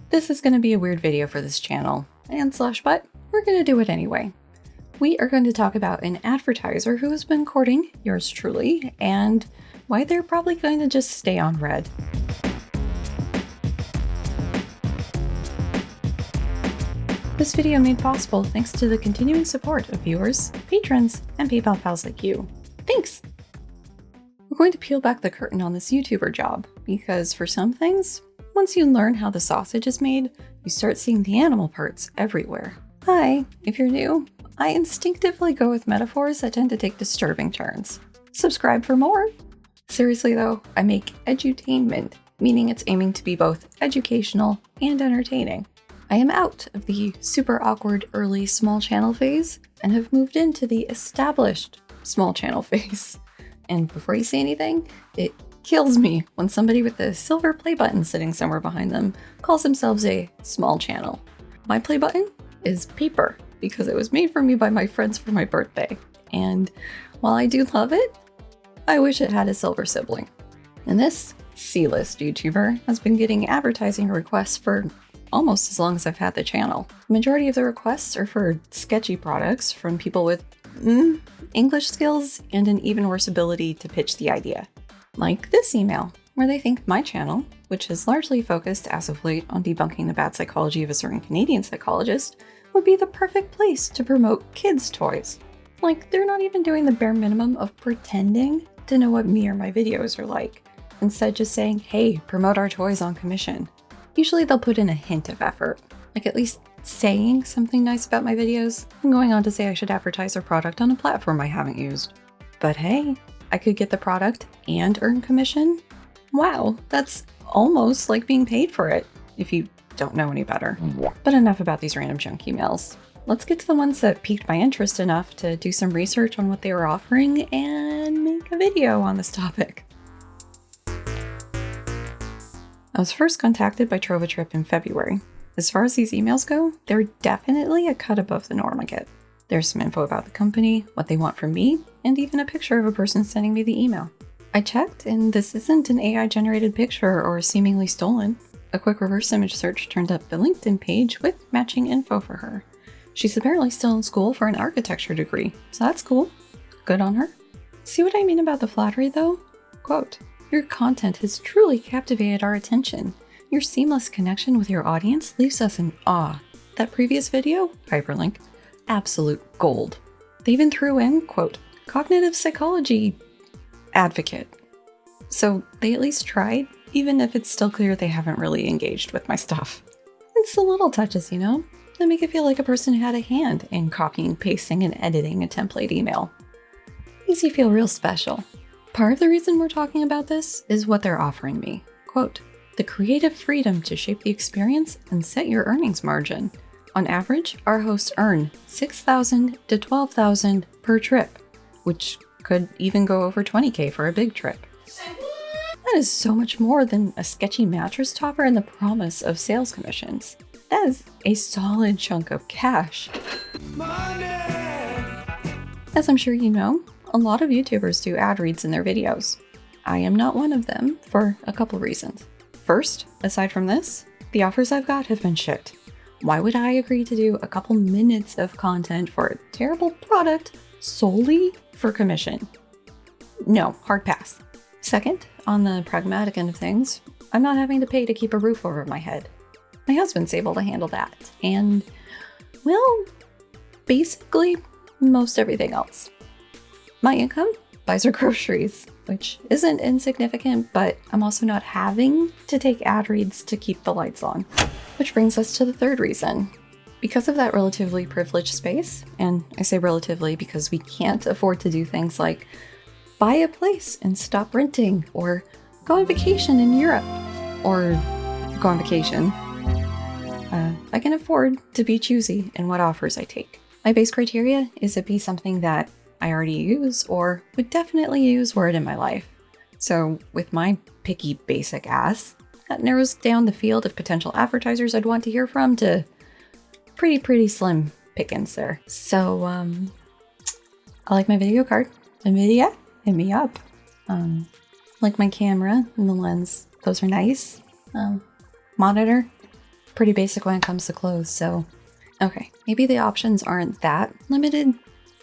This is going to be a weird video for this channel, but we're going to do it anyway. We are going to talk about an advertiser who has been courting yours truly and why they're probably going to just stay on red. This video made possible thanks to the continuing support of viewers, patrons, and PayPal pals like you. Thanks! We're going to peel back the curtain on this YouTuber job, because for some things, once you learn how the sausage is made, you start seeing the animal parts everywhere. Hi, if you're new, I instinctively go with metaphors that tend to take disturbing turns. Subscribe for more! Seriously though, I make edutainment, meaning it's aiming to be both educational and entertaining. I am out of the super awkward early small channel phase and have moved into the established small channel phase. And before you say anything, it kills me when somebody with a silver play button sitting somewhere behind them calls themselves a small channel. My play button is paper because it was made for me by my friends for my birthday. And while I do love it, I wish it had a silver sibling. And this C-list YouTuber has been getting advertising requests for almost as long as I've had the channel. The majority of the requests are for sketchy products from people with English skills and an even worse ability to pitch the idea. Like this email, where they think my channel, which is largely focused as of late on debunking the bad psychology of a certain Canadian psychologist, would be the perfect place to promote kids' toys. Like, they're not even doing the bare minimum of pretending to know what me or my videos are like. Instead just saying, hey, promote our toys on commission. Usually they'll put in a hint of effort, like at least saying something nice about my videos and going on to say I should advertise their product on a platform I haven't used. But hey, I could get the product and earn commission? Wow, that's almost like being paid for it, if you don't know any better. But enough about these random junk emails. Let's get to the ones that piqued my interest enough to do some research on what they were offering and make a video on this topic. I was first contacted by TrovaTrip in February. As far as these emails go, they're definitely a cut above the norm I get. There's some info about the company, what they want from me, and even a picture of a person sending me the email. I checked, and this isn't an AI-generated picture or seemingly stolen. A quick reverse image search turned up the LinkedIn page with matching info for her. She's apparently still in school for an architecture degree, so that's cool. Good on her. See what I mean about the flattery, though? Quote, "Your content has truly captivated our attention. Your seamless connection with your audience leaves us in awe. That previous video, hyperlink, absolute gold." They even threw in, quote, "cognitive psychology advocate." So they at least tried, even if it's still clear they haven't really engaged with my stuff. It's the little touches, you know, that make it feel like a person had a hand in copying, pasting, and editing a template email. Makes you feel real special. Part of the reason we're talking about this is what they're offering me. Quote, "the creative freedom to shape the experience and set your earnings margin. On average, our hosts earn $6,000 to $12,000 per trip, which could even go over $20K for a big trip. That is so much more than a sketchy mattress topper and the promise of sales commissions. That is a solid chunk of cash." Money! As I'm sure you know, a lot of YouTubers do ad reads in their videos. I am not one of them for a couple reasons. First, aside from this, the offers I've got have been shit. Why would I agree to do a couple minutes of content for a terrible product solely for commission? No, hard pass. Second, on the pragmatic end of things, I'm not having to pay to keep a roof over my head. My husband's able to handle that, and, well, basically most everything else. My income buys her groceries, which isn't insignificant, but I'm also not having to take ad reads to keep the lights on. Which brings us to the third reason. Because of that relatively privileged space, and I say relatively because we can't afford to do things like buy a place and stop renting, or go on vacation in Europe, or go on vacation, I can afford to be choosy in what offers I take. My base criteria is it be something that I already use or would definitely use were it in my life. So with my picky basic ass, that narrows down the field of potential advertisers I'd want to hear from to pretty slim pickings there. So I like my video card. NVIDIA, hit me up. Like my camera and the lens, those are nice. Monitor, pretty basic when it comes to clothes, so okay, maybe the options aren't that limited,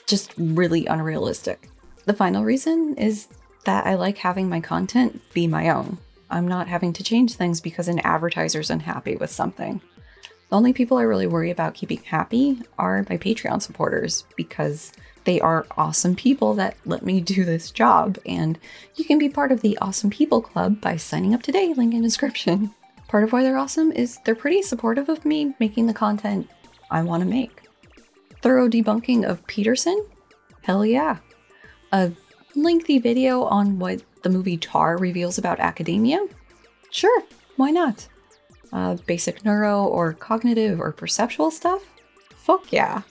just really unrealistic. The final reason is that I like having my content be my own. I'm not having to change things because an advertiser's unhappy with something. The only people I really worry about keeping happy are my Patreon supporters, because they are awesome people that let me do this job, and you can be part of the Awesome People Club by signing up today, link in description. Part of why they're awesome is they're pretty supportive of me making the content I want to make. Thorough debunking of Peterson? Hell yeah. A lengthy video on what the movie Tar reveals about academia? Sure, why not? Basic neuro or cognitive or perceptual stuff? Fuck yeah.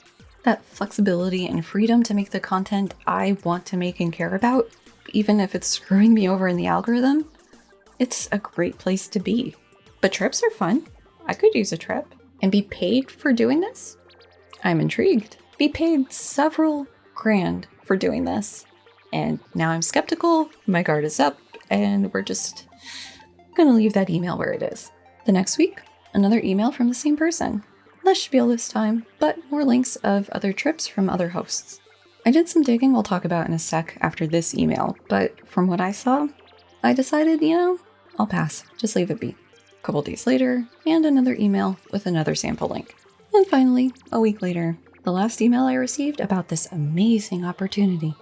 That flexibility and freedom to make the content I want to make and care about, even if it's screwing me over in the algorithm, it's a great place to be. But trips are fun. I could use a trip. And be paid for doing this? I'm intrigued. Be paid several grand for doing this. And now I'm skeptical, my guard is up, and we're just gonna leave that email where it is. The next week, another email from the same person. Less spiel this time, but more links of other trips from other hosts. I did some digging we'll talk about in a sec after this email, but from what I saw, I decided, I'll pass. Just leave it be. A couple days later, and another email with another sample link. And finally, a week later, the last email I received about this amazing opportunity.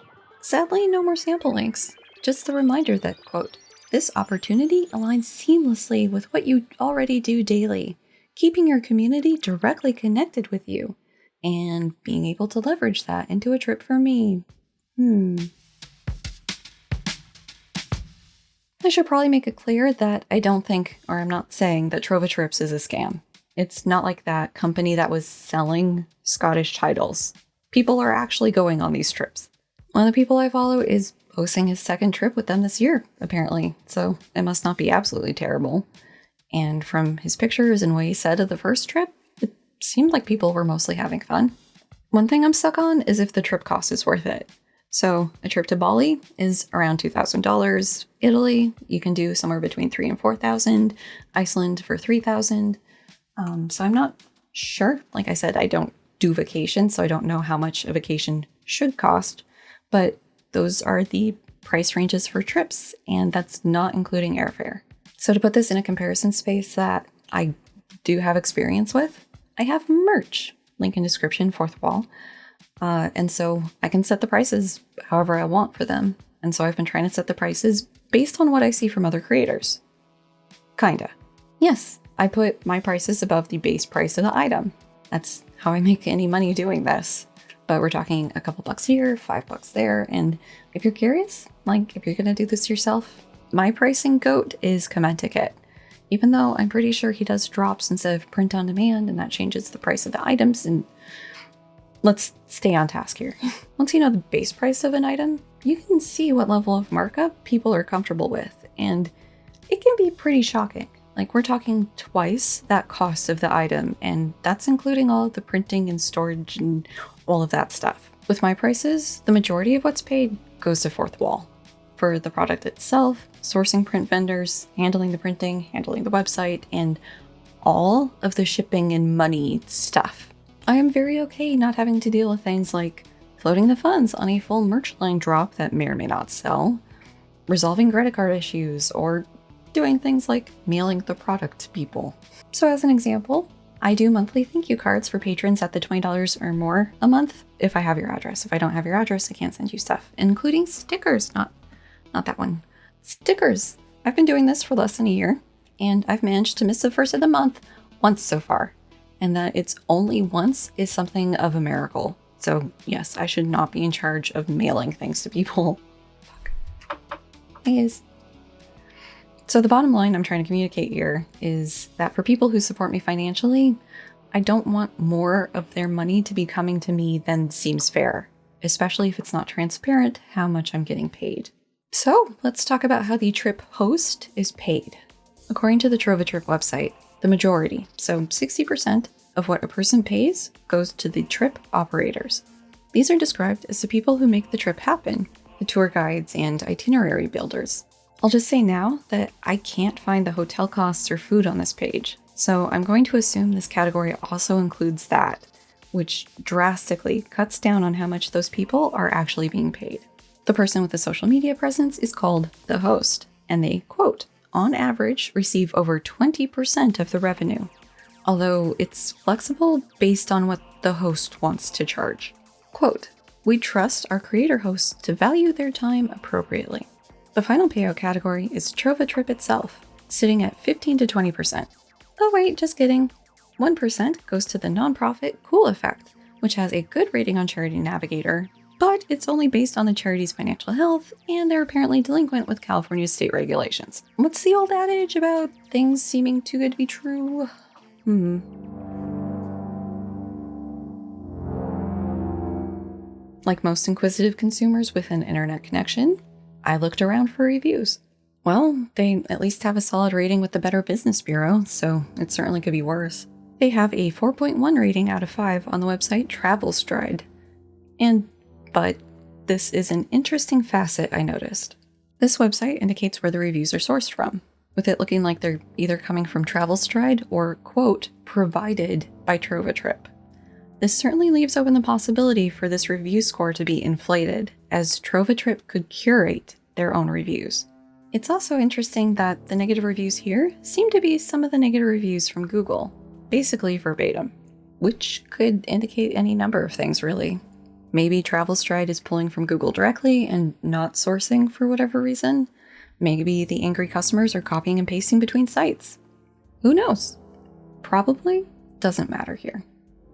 Sadly, no more sample links. Just the reminder that, quote, this opportunity aligns seamlessly with what you already do daily, keeping your community directly connected with you, and being able to leverage that into a trip for me. I should probably make it clear that I don't think, or I'm not saying, that TrovaTrips is a scam. It's not like that company that was selling Scottish titles. People are actually going on these trips. One of the people I follow is hosting his second trip with them this year, apparently, so it must not be absolutely terrible. And from his pictures and what he said of the first trip, it seemed like people were mostly having fun. One thing I'm stuck on is if the trip cost is worth it. So a trip to Bali is around $2,000. Italy, you can do somewhere between $3,000 and $4,000. Iceland for $3,000. So I'm not sure. Like I said, I don't do vacation, so I don't know how much a vacation should cost. But those are the price ranges for trips, and that's not including airfare. So to put this in a comparison space that I do have experience with, I have merch. Link in description, fourth wall. And so I can set the prices however I want for them. And so I've been trying to set the prices based on what I see from other creators. Kinda. Yes, I put my prices above the base price of the item. That's how I make any money doing this. But we're talking a couple bucks here, $5 there. And if you're curious, like if you're gonna do this yourself, my pricing goat is Command Ticket. Even though I'm pretty sure he does drops instead of print on demand, and that changes the price of the items. And let's stay on task here. Once you know the base price of an item, you can see what level of markup people are comfortable with, and it can be pretty shocking. Like, we're talking twice that cost of the item, and that's including all of the printing and storage and all of that stuff. With my prices, the majority of what's paid goes to fourth wall. For the product itself, sourcing print vendors, handling the printing, handling the website, and all of the shipping and money stuff. I am very okay not having to deal with things like floating the funds on a full merch line drop that may or may not sell, resolving credit card issues, or doing things like mailing the product to people. So as an example, I do monthly thank you cards for patrons at the $20 or more a month if I have your address. If I don't have your address, I can't send you stuff, including stickers, not that one. Stickers. I've been doing this for less than a year, and I've managed to miss the first of the month once so far. And that it's only once is something of a miracle. So yes, I should not be in charge of mailing things to people. Fuck. Yes. So the bottom line I'm trying to communicate here is that for people who support me financially, I don't want more of their money to be coming to me than seems fair, especially if it's not transparent how much I'm getting paid. So let's talk about how the trip host is paid. According to the TrovaTrip website, the majority, so 60% of what a person pays goes to the trip operators. These are described as the people who make the trip happen, the tour guides and itinerary builders. I'll just say now that I can't find the hotel costs or food on this page, So I'm going to assume this category also includes that, which drastically cuts down on how much those people are actually being paid. The person with the social media presence is called the host, and they, quote, on average, receive over 20% of the revenue, although it's flexible based on what the host wants to charge. Quote, we trust our creator hosts to value their time appropriately. The final payout category is TrovaTrip itself, sitting at 15 to 20%. Oh wait, just kidding. 1% goes to the nonprofit Cool Effect, which has a good rating on Charity Navigator, but it's only based on the charity's financial health, and they're apparently delinquent with California's state regulations. What's the old adage about things seeming too good to be true? Like most inquisitive consumers with an internet connection, I looked around for reviews. Well, they at least have a solid rating with the Better Business Bureau, so it certainly could be worse. They have a 4.1 rating out of 5 on the website TravelStride. But this is an interesting facet I noticed. This website indicates where the reviews are sourced from, with it looking like they're either coming from TravelStride or, quote, provided by TrovaTrip. This certainly leaves open the possibility for this review score to be inflated, as TrovaTrip could curate their own reviews. It's also interesting that the negative reviews here seem to be some of the negative reviews from Google, basically verbatim, which could indicate any number of things, really. Maybe TravelStride is pulling from Google directly and not sourcing for whatever reason. Maybe the angry customers are copying and pasting between sites. Who knows? Probably doesn't matter here.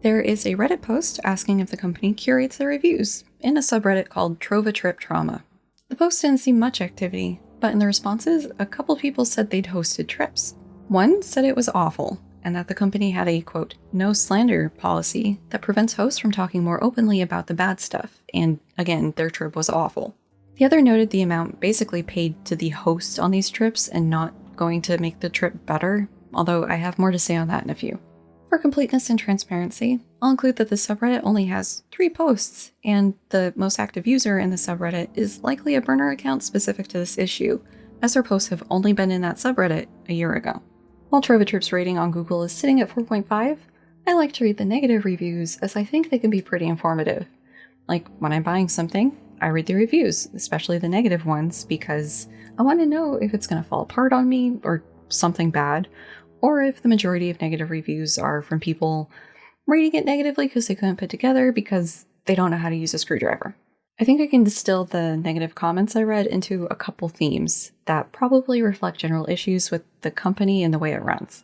There is a Reddit post asking if the company curates their reviews in a subreddit called TrovaTrip Trauma. The post didn't see much activity, but in the responses, a couple people said they'd hosted trips. One said it was awful, and that the company had a, quote, no slander policy that prevents hosts from talking more openly about the bad stuff, and again, their trip was awful. The other noted the amount basically paid to the host on these trips and not going to make the trip better, although I have more to say on that in a few. For completeness and transparency, I'll include that the subreddit only has 3 posts, and the most active user in the subreddit is likely a burner account specific to this issue, as their posts have only been in that subreddit a year ago. While TrovaTrip's rating on Google is sitting at 4.5, I like to read the negative reviews as I think they can be pretty informative. Like, when I'm buying something, I read the reviews, especially the negative ones, because I want to know if it's going to fall apart on me or something bad, or if the majority of negative reviews are from people rating it negatively because they couldn't put together because they don't know how to use a screwdriver. I think I can distill the negative comments I read into a couple themes that probably reflect general issues with the company and the way it runs.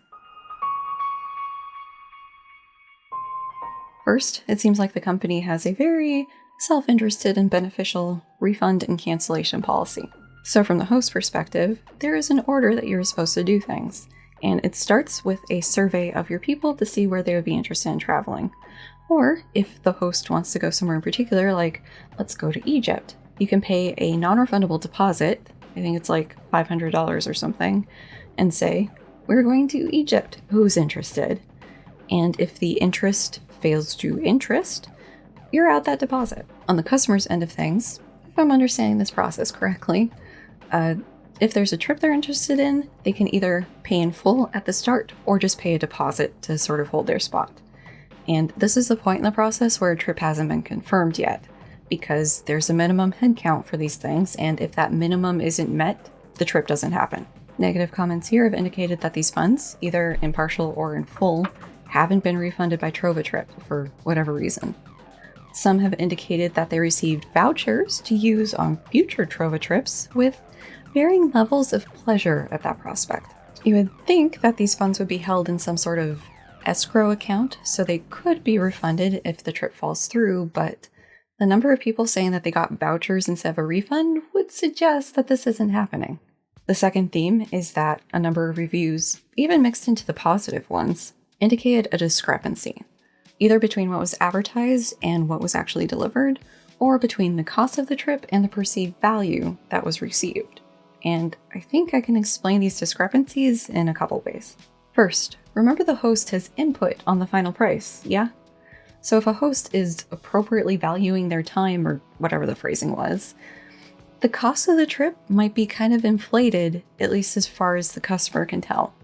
First, it seems like the company has a very self-interested and beneficial refund and cancellation policy. So from the host perspective, there is an order that you're supposed to do things, and it starts with a survey of your people to see where they would be interested in traveling. Or if the host wants to go somewhere in particular, like, let's go to Egypt, you can pay a non-refundable deposit, I think it's like $500 or something, and say, we're going to Egypt, who's interested? And if the interest fails to interest, you're out that deposit. On the customer's end of things, if I'm understanding this process correctly, if there's a trip they're interested in, they can either pay in full at the start or just pay a deposit to sort of hold their spot. And this is the point in the process where a trip hasn't been confirmed yet, because there's a minimum head count for these things, and if that minimum isn't met, the trip doesn't happen. Negative comments here have indicated that these funds, either in partial or in full, haven't been refunded by TrovaTrip for whatever reason. Some have indicated that they received vouchers to use on future TrovaTrips with varying levels of pleasure at that prospect. You would think that these funds would be held in some sort of escrow account, so they could be refunded if the trip falls through, but the number of people saying that they got vouchers instead of a refund would suggest that this isn't happening. The second theme is that a number of reviews, even mixed into the positive ones, indicated a discrepancy, either between what was advertised and what was actually delivered, or between the cost of the trip and the perceived value that was received. And I think I can explain these discrepancies in a couple ways. First, remember the host has input on the final price, yeah? So if a host is appropriately valuing their time, or whatever the phrasing was, the cost of the trip might be kind of inflated, at least as far as the customer can tell.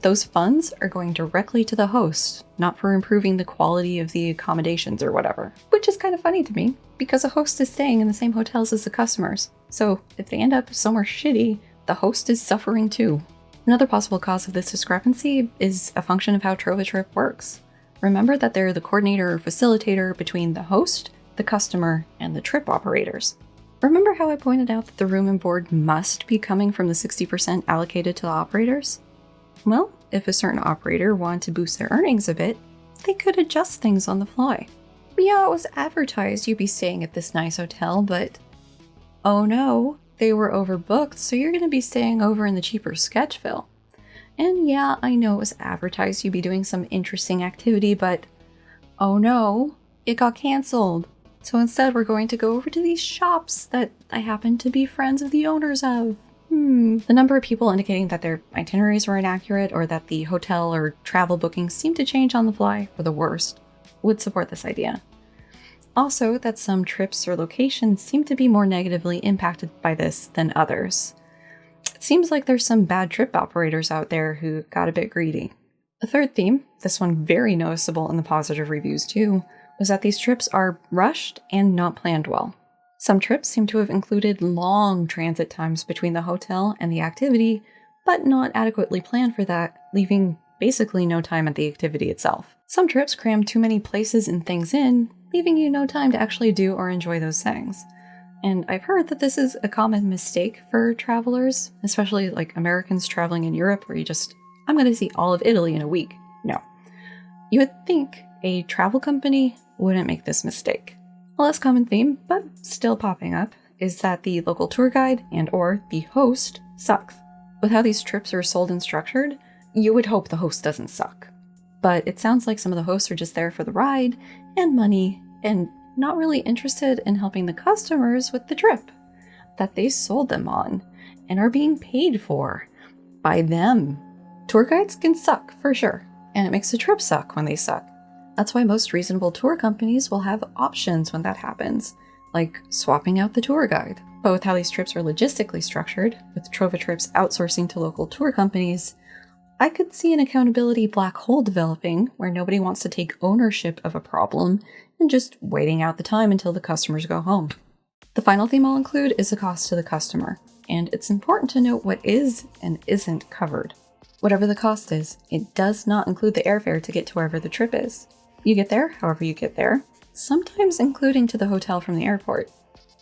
Those funds are going directly to the host, not for improving the quality of the accommodations or whatever. Which is kind of funny to me, because a host is staying in the same hotels as the customers. So if they end up somewhere shitty, the host is suffering too. Another possible cause of this discrepancy is a function of how TrovaTrip works. Remember that they're the coordinator or facilitator between the host, the customer, and the trip operators. Remember how I pointed out that the room and board must be coming from the 60% allocated to the operators? Well, if a certain operator wanted to boost their earnings a bit, they could adjust things on the fly. Yeah, it was advertised you'd be staying at this nice hotel, but oh no, they were overbooked, so you're going to be staying over in the cheaper Sketchville. And yeah, I know it was advertised you'd be doing some interesting activity, but oh no, it got cancelled. So instead we're going to go over to these shops that I happen to be friends of the owners of. The number of people indicating that their itineraries were inaccurate or that the hotel or travel bookings seemed to change on the fly for the worst would support this idea. Also, that some trips or locations seem to be more negatively impacted by this than others. It seems like there's some bad trip operators out there who got a bit greedy. A third theme, this one very noticeable in the positive reviews too, was that these trips are rushed and not planned well. Some trips seem to have included long transit times between the hotel and the activity, but not adequately planned for that, leaving basically no time at the activity itself. Some trips cram too many places and things in, leaving you no time to actually do or enjoy those things. And I've heard that this is a common mistake for travelers, especially like Americans traveling in Europe where I'm going to see all of Italy in a week. No. You would think a travel company wouldn't make this mistake. A less common theme, but still popping up, is that the local tour guide and/or the host sucks. With how these trips are sold and structured, you would hope the host doesn't suck. But it sounds like some of the hosts are just there for the ride and money and not really interested in helping the customers with the trip that they sold them on and are being paid for by them. Tour guides can suck for sure, and it makes the trip suck when they suck. That's why most reasonable tour companies will have options when that happens, like swapping out the tour guide. But with how these trips are logistically structured, with TrovaTrips outsourcing to local tour companies, I could see an accountability black hole developing where nobody wants to take ownership of a problem and just waiting out the time until the customers go home. The final theme I'll include is the cost to the customer, and it's important to note what is and isn't covered. Whatever the cost is, it does not include the airfare to get to wherever the trip is. You get there however you get there, sometimes including to the hotel from the airport.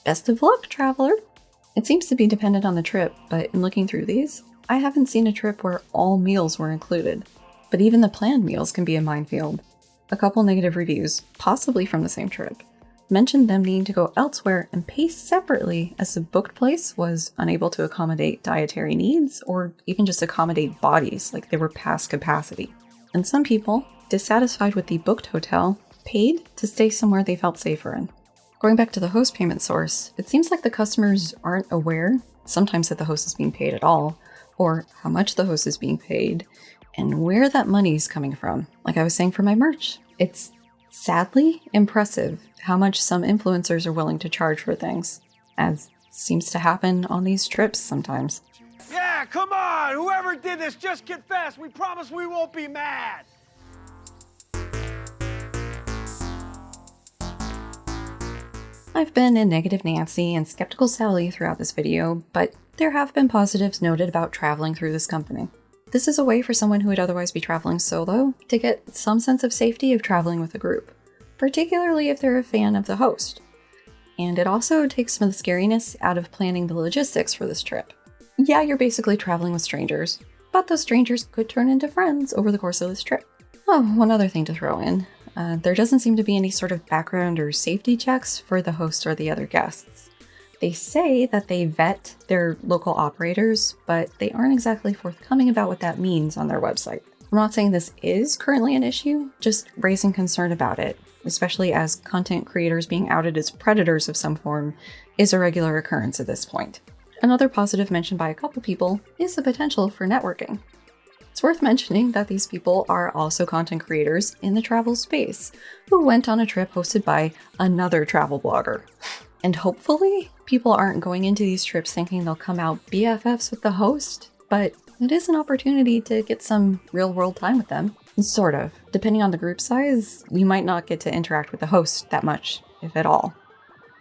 Best of luck, traveler! It seems to be dependent on the trip, but in looking through these, I haven't seen a trip where all meals were included. But even the planned meals can be a minefield. A couple negative reviews, possibly from the same trip, mentioned them needing to go elsewhere and pay separately as the booked place was unable to accommodate dietary needs or even just accommodate bodies like they were past capacity. And some people, dissatisfied with the booked hotel, paid to stay somewhere they felt safer in. Going back to the host payment source, it seems like the customers aren't aware, sometimes that the host is being paid at all, or how much the host is being paid, and where that money is coming from. Like I was saying for my merch, it's sadly impressive how much some influencers are willing to charge for things, as seems to happen on these trips sometimes. Yeah, come on! Whoever did this, just confess! We promise we won't be mad! I've been a negative Nancy and skeptical Sally throughout this video, but there have been positives noted about traveling through this company. This is a way for someone who would otherwise be traveling solo to get some sense of safety of traveling with a group, particularly if they're a fan of the host. And it also takes some of the scariness out of planning the logistics for this trip. Yeah, you're basically traveling with strangers, but those strangers could turn into friends over the course of this trip. Oh, one other thing to throw in. There doesn't seem to be any sort of background or safety checks for the host or the other guests. They say that they vet their local operators, but they aren't exactly forthcoming about what that means on their website. I'm not saying this is currently an issue, just raising concern about it, especially as content creators being outed as predators of some form is a regular occurrence at this point. Another positive mentioned by a couple people is the potential for networking. It's worth mentioning that these people are also content creators in the travel space who went on a trip hosted by another travel blogger. And hopefully, people aren't going into these trips thinking they'll come out BFFs with the host, but it is an opportunity to get some real-world time with them. Sort of. Depending on the group size, you might not get to interact with the host that much, if at all.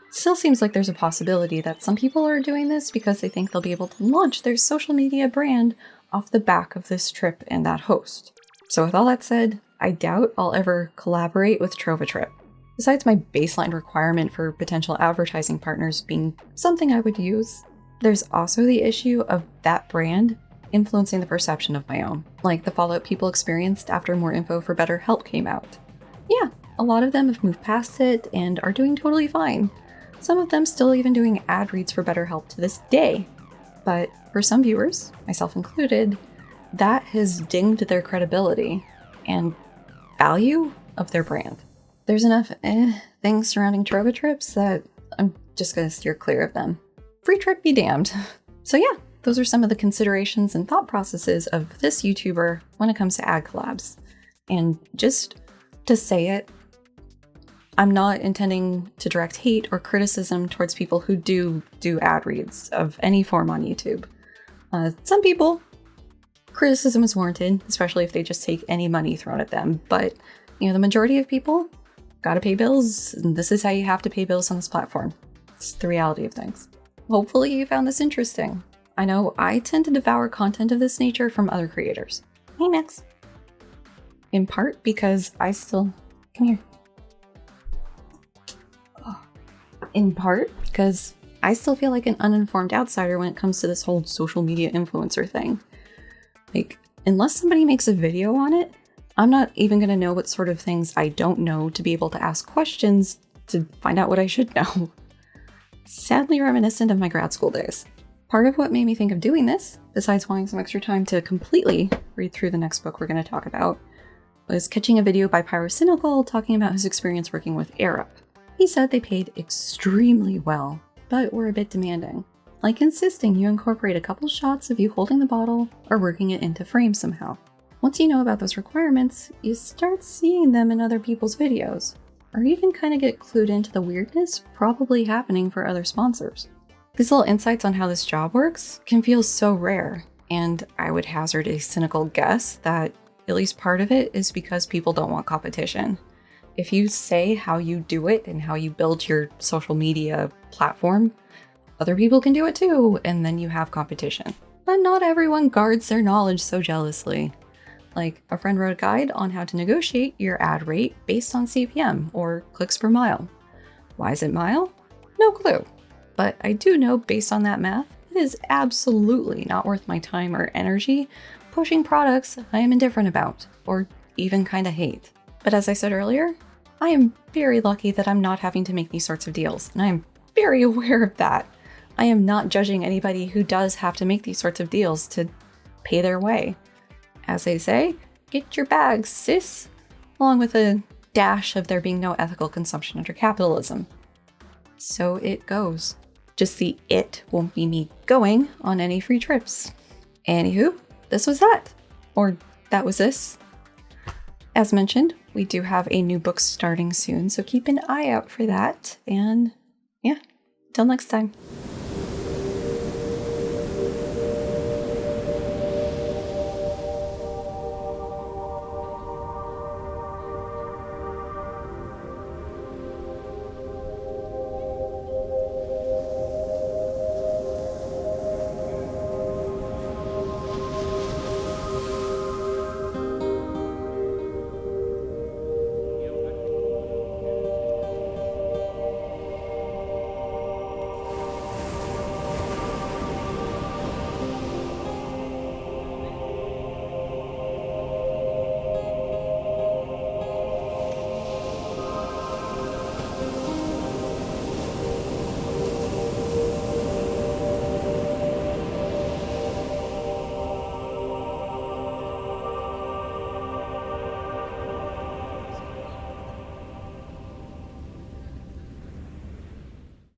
It still seems like there's a possibility that some people are doing this because they think they'll be able to launch their social media brand off the back of this trip and that host. So with all that said, I doubt I'll ever collaborate with TrovaTrip. Besides my baseline requirement for potential advertising partners being something I would use, there's also the issue of that brand influencing the perception of my own, like the fallout people experienced after more info for BetterHelp came out. Yeah, a lot of them have moved past it and are doing totally fine. Some of them still even doing ad reads for BetterHelp to this day. But for some viewers, myself included, that has dinged their credibility and value of their brand. There's enough things surrounding TrovaTrips that I'm just gonna steer clear of them. Free trip be damned. So yeah, those are some of the considerations and thought processes of this YouTuber when it comes to ad collabs. And just to say it, I'm not intending to direct hate or criticism towards people who do ad reads of any form on YouTube. Some people, criticism is warranted, especially if they just take any money thrown at them. But, the majority of people gotta pay bills, and this is how you have to pay bills on this platform. It's the reality of things. Hopefully you found this interesting. I know I tend to devour content of this nature from other creators. Hey, Max. In part because I still... Come here. In part because I still feel like an uninformed outsider when it comes to this whole social media influencer thing. Like, unless somebody makes a video on it, I'm not even going to know what sort of things I don't know to be able to ask questions to find out what I should know. Sadly reminiscent of my grad school days. Part of what made me think of doing this, besides wanting some extra time to completely read through the next book we're going to talk about, was catching a video by Pyrocynical talking about his experience working with Eris. He said they paid extremely well, but were a bit demanding, like insisting you incorporate a couple shots of you holding the bottle or working it into frame somehow. Once you know about those requirements, you start seeing them in other people's videos, or even kind of get clued into the weirdness probably happening for other sponsors. These little insights on how this job works can feel so rare, and I would hazard a cynical guess that at least part of it is because people don't want competition. If you say how you do it and how you build your social media platform, other people can do it too, and then you have competition. But not everyone guards their knowledge so jealously. Like, a friend wrote a guide on how to negotiate your ad rate based on CPM, or clicks per mile. Why is it mile? No clue. But I do know, based on that math, it is absolutely not worth my time or energy pushing products I am indifferent about, or even kinda hate. But as I said earlier, I am very lucky that I'm not having to make these sorts of deals, and I am very aware of that. I am not judging anybody who does have to make these sorts of deals to pay their way. As they say, get your bags, sis, along with a dash of there being no ethical consumption under capitalism. So it goes. Just the it won't be me going on any free trips. Anywho, this was that. Or that was this. As mentioned, we do have a new book starting soon, so keep an eye out for that. And yeah, till next time.